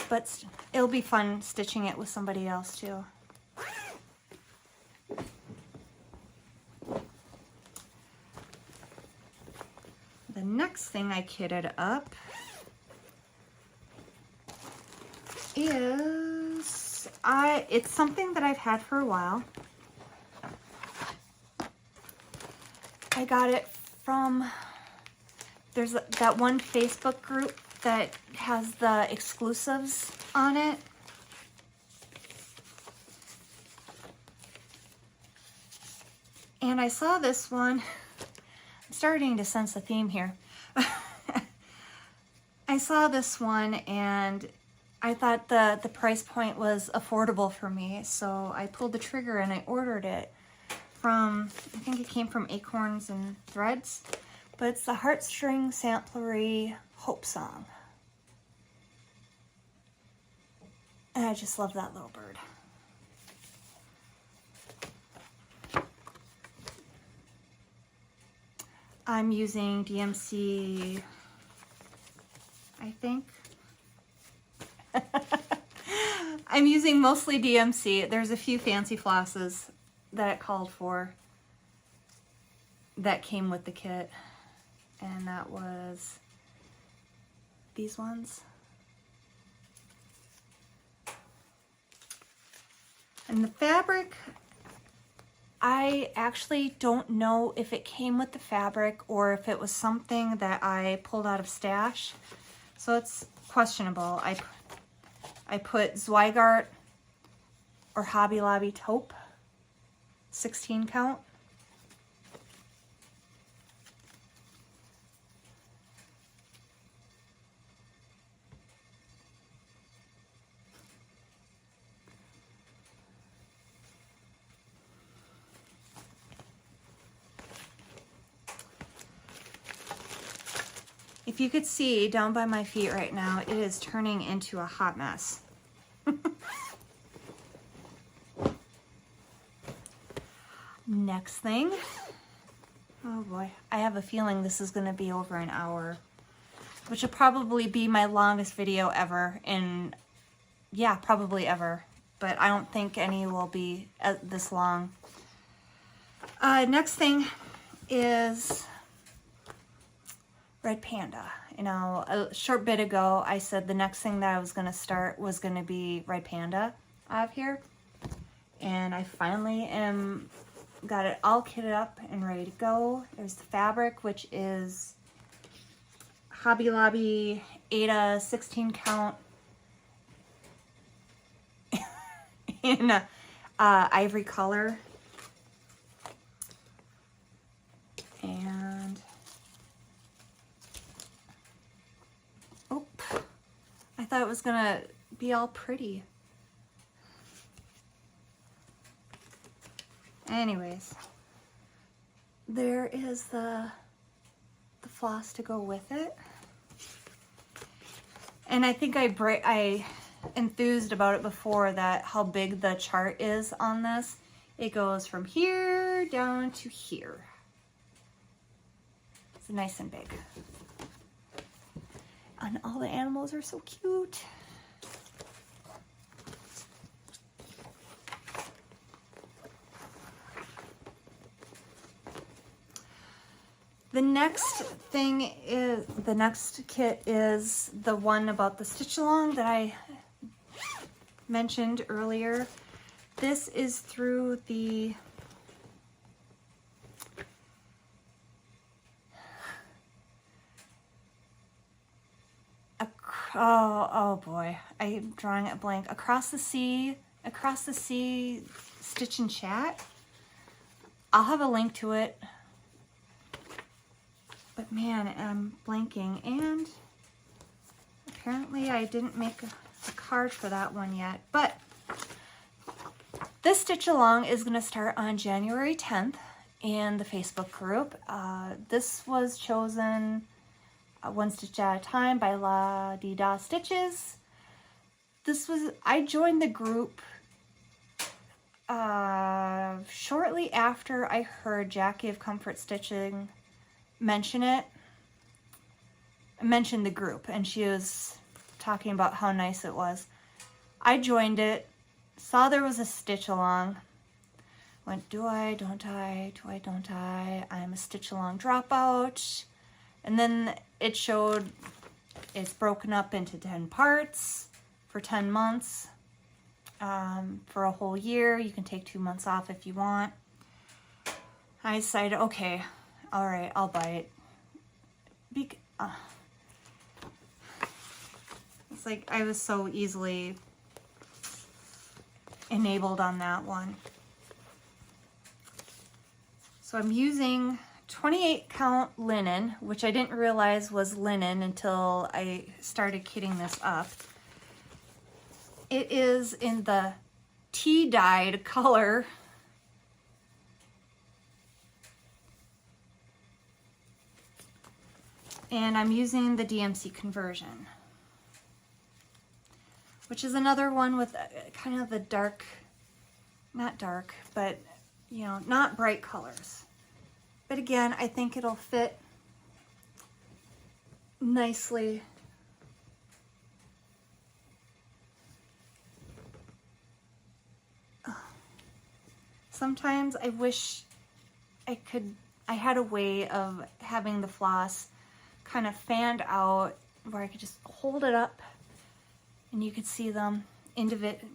But it'll be fun stitching it with somebody else too. The next thing I kitted up is, it's something that I've had for a while. I got it from, there's that one Facebook group that has the exclusives on it. And I saw this one. I'm starting to sense a theme here. I saw this one and I thought the price point was affordable for me. So I pulled the trigger and I ordered it from, I think it came from Acorns and Threads, but it's the Heartstring Samplery Hope Song. And I just love that little bird. I'm using DMC, I think. I'm using mostly DMC. There's a few fancy flosses that it called for that came with the kit, and that was these ones. And the fabric, I actually don't know if it came with the fabric or if it was something that I pulled out of stash, so it's questionable. I put Zweigart or Hobby Lobby taupe, 16 count. If you could see down by my feet right now, it is turning into a hot mess. Next thing. Oh boy, I have a feeling this is going to be over an hour, which will probably be my longest video ever, and yeah, probably ever, but I don't think any will be this long. Next thing is Red Panda. You know, a short bit ago, I said the next thing that I was going to start was going to be Red Panda out here, and I finally got it all kitted up and ready to go. There's the fabric, which is Hobby Lobby Ada 16 count in ivory color. And oh, I thought it was gonna be all pretty. Anyways, there is the floss to go with it. And I think I enthused about it before, that how big the chart is on this. It goes from here down to here. It's nice and big. And all the animals are so cute. The next thing is, the next kit is the one about the stitch along that I mentioned earlier. This is through the oh boy, I'm drawing a blank. Across the Sea Stitch and Chat. I'll have a link to it. But man, I'm blanking, and apparently I didn't make a card for that one yet. But this stitch along is going to start on January 10th in the Facebook group. This was chosen one stitch at a time by La Di Da Stitches. I joined the group shortly after I heard Jackie of Comfort Stitching mention the group, and she was talking about how nice it was. I joined it, saw there was a stitch along, went, do I, don't I, do I, don't I, I'm a stitch along dropout, and then it showed it's broken up into 10 parts for 10 months, for a whole year. You can take 2 months off if you want. I decided, okay, all right, I'll buy it. It's like I was so easily enabled on that one. So I'm using 28 count linen, which I didn't realize was linen until I started kitting this up. It is in the tea-dyed color. And I'm using the DMC conversion, which is another one with kind of the dark, not dark, but you know, not bright colors. But again, I think it'll fit nicely. Sometimes I wish I had a way of having the floss kind of fanned out where I could just hold it up and you could see them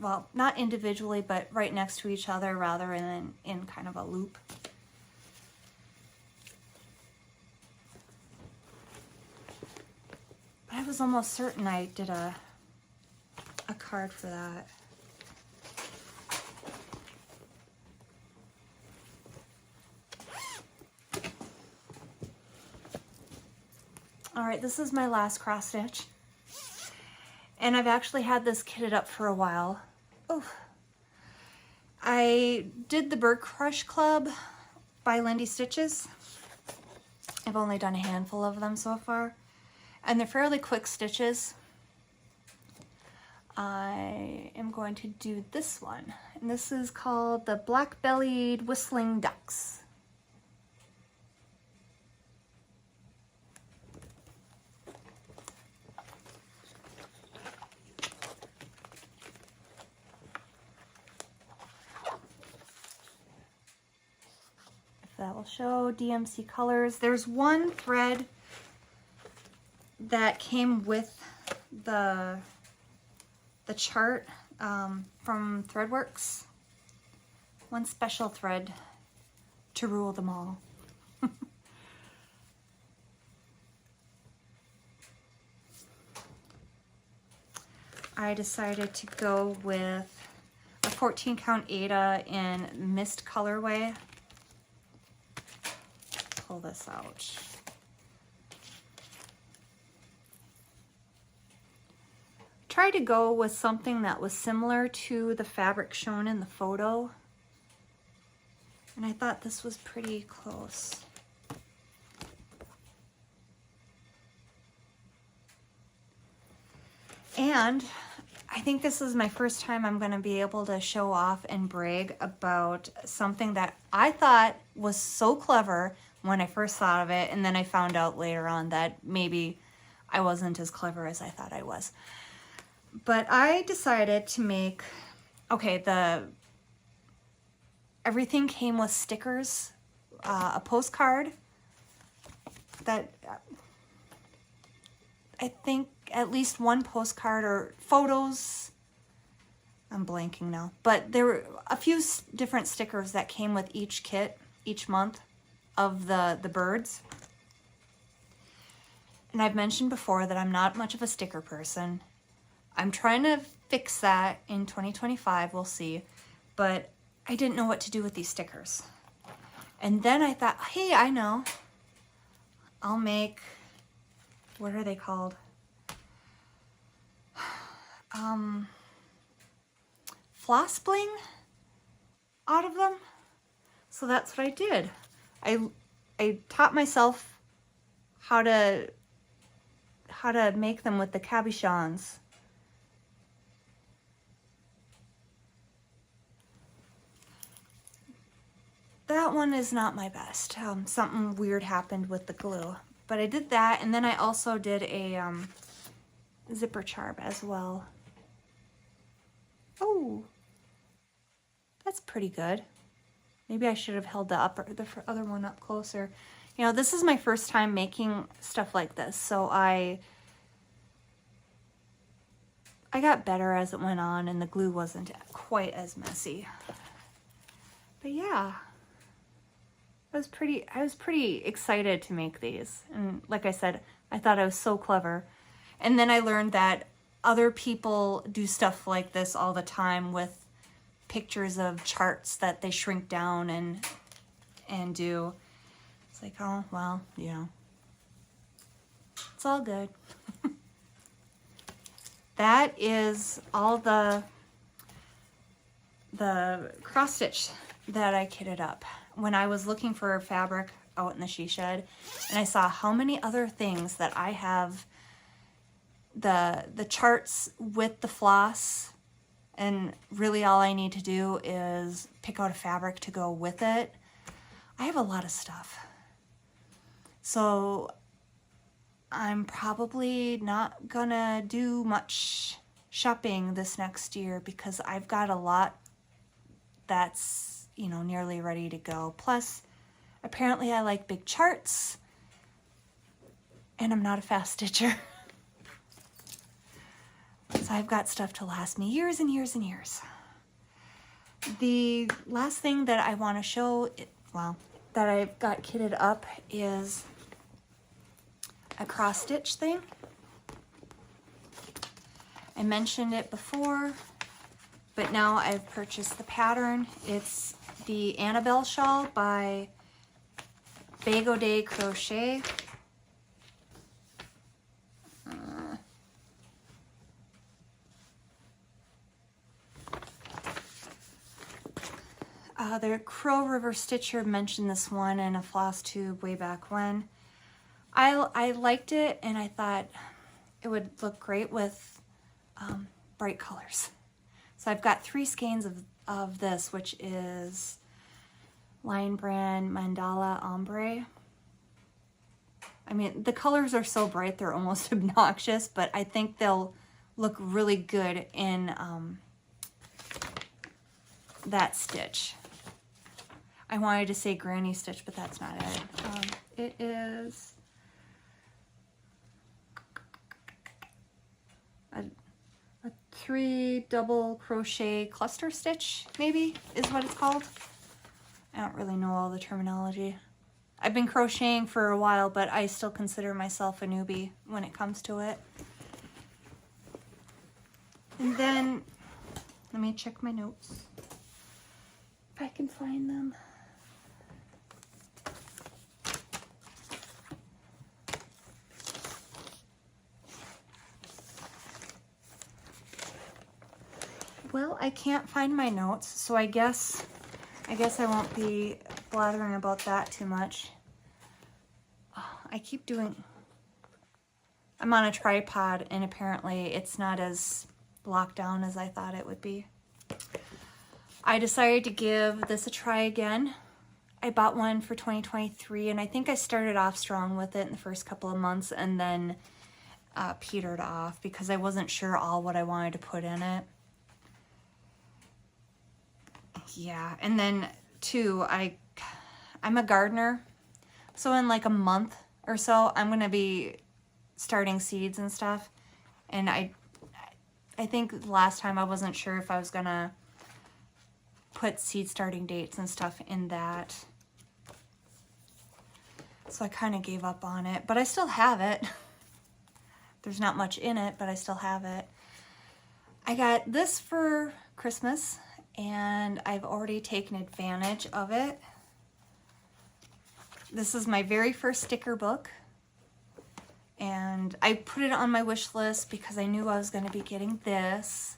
well, not individually, but right next to each other rather than in kind of a loop. But I was almost certain I did a card for that. All right, this is my last cross stitch. And I've actually had this kitted up for a while. Oh, I did the Bird Crush Club by Lindy Stitches. I've only done a handful of them so far. and they're fairly quick stitches. I am going to do this one, and this is called the Black-Bellied Whistling Ducks. If that will show, DMC colors. There's one thread that came with the chart from Threadworks. One special thread to rule them all. I decided to go with a 14 count Ada in Mist colorway. Pull this out. Try to go with something that was similar to the fabric shown in the photo, and I thought this was pretty close. And I think this is my first time I'm going to be able to show off and brag about something that I thought was so clever when I first thought of it, and then I found out later on that maybe I wasn't as clever as I thought I was. But I decided to make, okay, everything came with stickers, a postcard that I think at least one postcard or photos, I'm blanking now, but there were a few different stickers that came with each kit each month of the birds. And I've mentioned before that I'm not much of a sticker person. I'm trying to fix that in 2025, we'll see, but I didn't know what to do with these stickers. And then I thought, hey, I know, I'll make, what are they called? Floss bling out of them. So that's what I did. I taught myself how to make them with the cabochons. That one is not my best. Something weird happened with the glue. But I did that, and then I also did a zipper charm as well. Oh, that's pretty good. Maybe I should have held the other one up closer. You know, this is my first time making stuff like this, so I got better as it went on, and the glue wasn't quite as messy. But yeah. I was pretty excited to make these, and like I said, I thought I was so clever. And then I learned that other people do stuff like this all the time with pictures of charts that they shrink down and do. It's like, oh well, you know, it's all good. That is all the cross stitch that I kitted up when I was looking for fabric out in the she shed, and I saw how many other things that I have, the charts with the floss, and really all I need to do is pick out a fabric to go with it. I have a lot of stuff. So I'm probably not gonna do much shopping this next year because I've got a lot that's, you know, nearly ready to go. Plus, apparently I like big charts, and I'm not a fast stitcher. So I've got stuff to last me years and years and years. The last thing that I want to show, well, that I've got kitted up is a cross stitch thing. I mentioned it before, but now I've purchased the pattern. It's the Annabelle shawl by DeliaCreates. The Crow River Stitcher mentioned this one in a floss tube way back when. I liked it, and I thought it would look great with bright colors. So I've got 3 skeins of this, which is Lion Brand Mandala Ombre. I mean, the colors are so bright, they're almost obnoxious, but I think they'll look really good in that stitch. I wanted to say granny stitch, but that's not it. It is a 3 double crochet cluster stitch, maybe, is what it's called. I don't really know all the terminology. I've been crocheting for a while, but I still consider myself a newbie when it comes to it. And then, let me check my notes, if I can find them. Well, I can't find my notes, so I guess I won't be blathering about that too much. Oh, I'm on a tripod, and apparently it's not as locked down as I thought it would be. I decided to give this a try again. I bought one for 2023, and I think I started off strong with it in the first couple of months and then petered off because I wasn't sure all what I wanted to put in it. Yeah, and then too, I'm a gardener, so in like a month or so, I'm gonna be starting seeds and stuff. And I think last time I wasn't sure if I was gonna put seed starting dates and stuff in that, so I kind of gave up on it. But I still have it. There's not much in it, but I still have it. I got this for Christmas, and I've already taken advantage of it. This is my very first sticker book, and I put it on my wish list because I knew I was going to be getting this,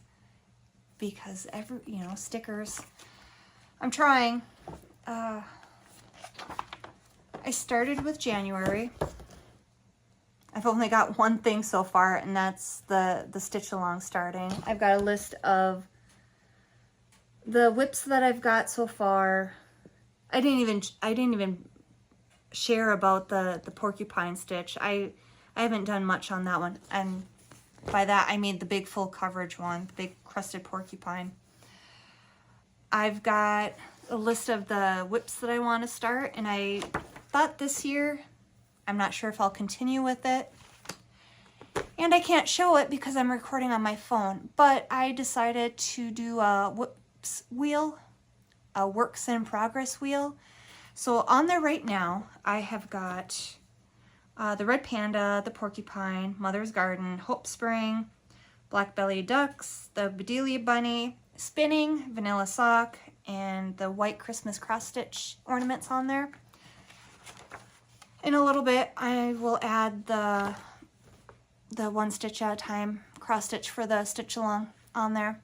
because stickers. I'm trying. I started with January. I've only got one thing so far, and that's the stitch along starting. I've got a list of the whips that I've got so far. I didn't even share about the porcupine stitch. I haven't done much on that one, and by that I mean the big full coverage one, the big crusted porcupine. I've got a list of the whips that I want to start, and I thought this year, I'm not sure if I'll continue with it, and I can't show it because I'm recording on my phone, but I decided to do a wheel, a works in progress wheel. So on there right now, I have got the red panda, the porcupine, Mother's Garden, Hope Spring, Black-Bellied ducks, the Bedelia bunny, spinning, vanilla sock, and the white Christmas cross stitch ornaments on there. In a little bit, I will add the one stitch at a time cross stitch for the stitch along on there.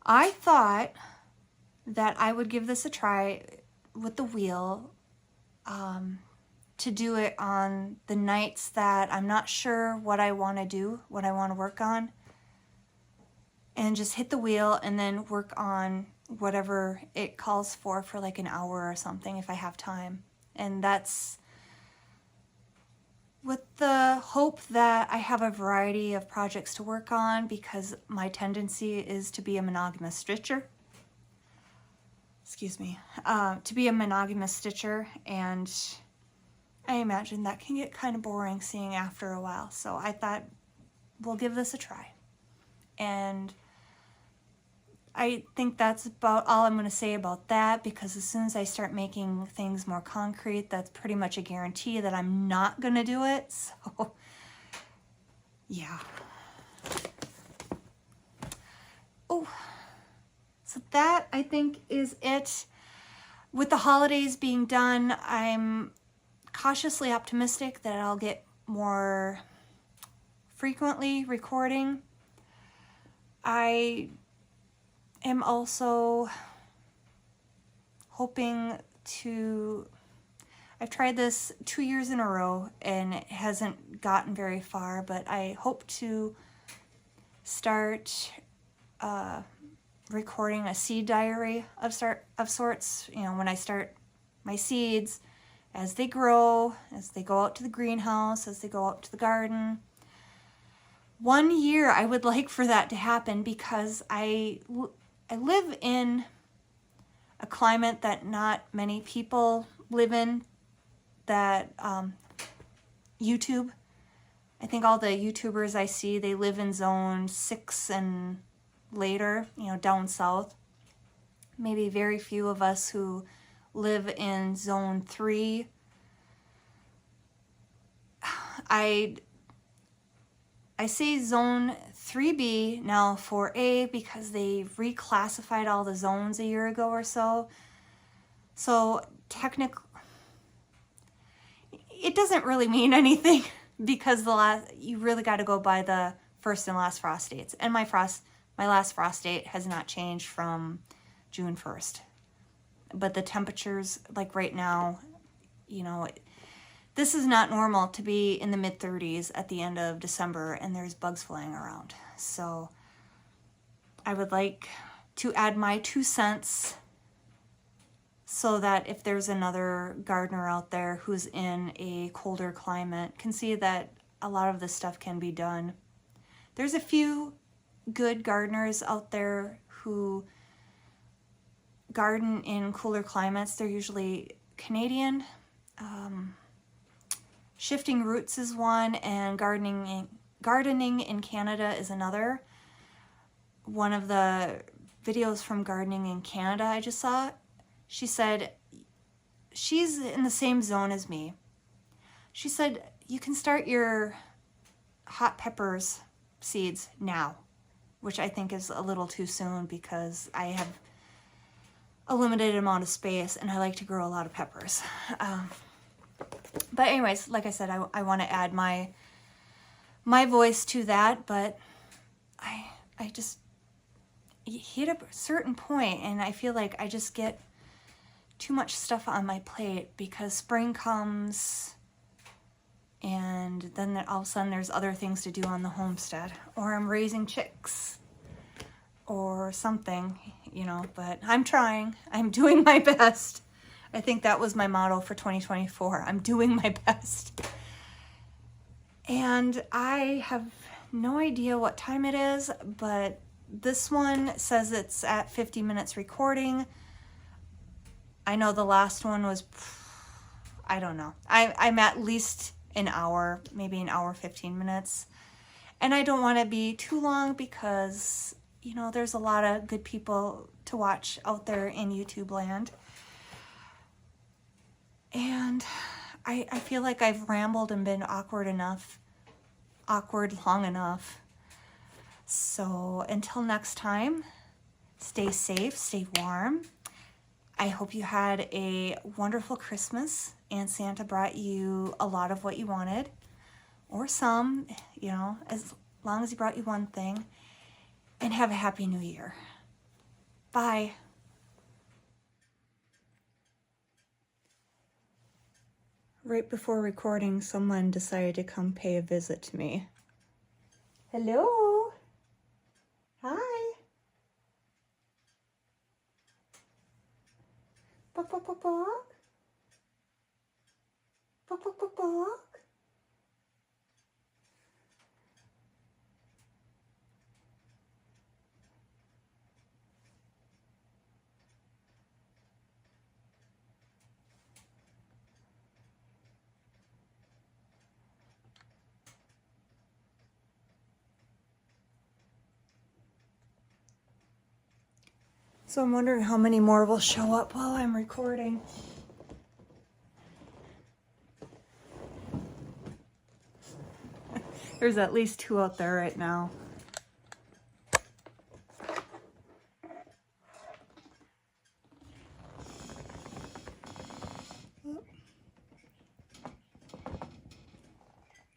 I thought that I would give this a try with the wheel, to do it on the nights that I'm not sure what I want to do, what I want to work on, and just hit the wheel and then work on whatever it calls for like an hour or something if I have time. And that's with the hope that I have a variety of projects to work on, because my tendency is to be a monogamous stitcher. Excuse me. To be a monogamous stitcher, and I imagine that can get kind of boring seeing after a while. So I thought we'll give this a try. And I think that's about all I'm going to say about that, because as soon as I start making things more concrete, that's pretty much a guarantee that I'm not going to do it. So, yeah. Oh, so that, I think, is it. With the holidays being done, I'm cautiously optimistic that I'll get more frequently recording. I am also hoping to, I've tried this 2 years in a row and it hasn't gotten very far, but I hope to start recording a seed diary of sorts. You know, when I start my seeds, as they grow, as they go out to the greenhouse, as they go out to the garden. 1 year I would like for that to happen because I live in a climate that not many people live in, that YouTube. I think all the YouTubers I see, they live in zone 6 and later, you know, down south. Maybe very few of us who live in zone 3. I say zone 3B, now 4A, because they reclassified all the zones a year ago or so. So technically, it doesn't really mean anything because you really got to go by the first and last frost dates. And my last frost date has not changed from June 1st. But the temperatures, like right now, you know, this is not normal to be in the mid-30s at the end of December and there's bugs flying around. So I would like to add my 2 cents so that if there's another gardener out there who's in a colder climate can see that a lot of this stuff can be done. There's a few good gardeners out there who garden in cooler climates. They're usually Canadian. Shifting Roots is one, and gardening in Canada is another. One of the videos from Gardening in Canada I just saw, she said she's in the same zone as me. She said you can start your hot peppers seeds now, which I think is a little too soon because I have a limited amount of space and I like to grow a lot of peppers. But anyways, like I said, I want to add my voice to that, but I just hit a certain point and I feel like I just get too much stuff on my plate because spring comes and then all of a sudden there's other things to do on the homestead, or I'm raising chicks or something, you know, but I'm trying. I'm doing my best. I think that was my motto for 2024. I'm doing my best. And I have no idea what time it is, but this one says it's at 50 minutes recording. I know the last one was, I don't know. I'm at least an hour, maybe an hour, 15 minutes. And I don't want to be too long because, you know, there's a lot of good people to watch out there in YouTube land. And I feel like I've rambled and been awkward long enough. So until next time, stay safe, stay warm. I hope you had a wonderful Christmas and Santa brought you a lot of what you wanted, or some, you know, as long as he brought you one thing. And have a happy new year. Bye. Right before recording, someone decided to come pay a visit to me. Hello. Hi. Bok, bok, bok, bok. Bok, bok, bok, bok. So I'm wondering how many more will show up while I'm recording. There's at least 2 out there right now.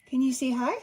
Can you say hi?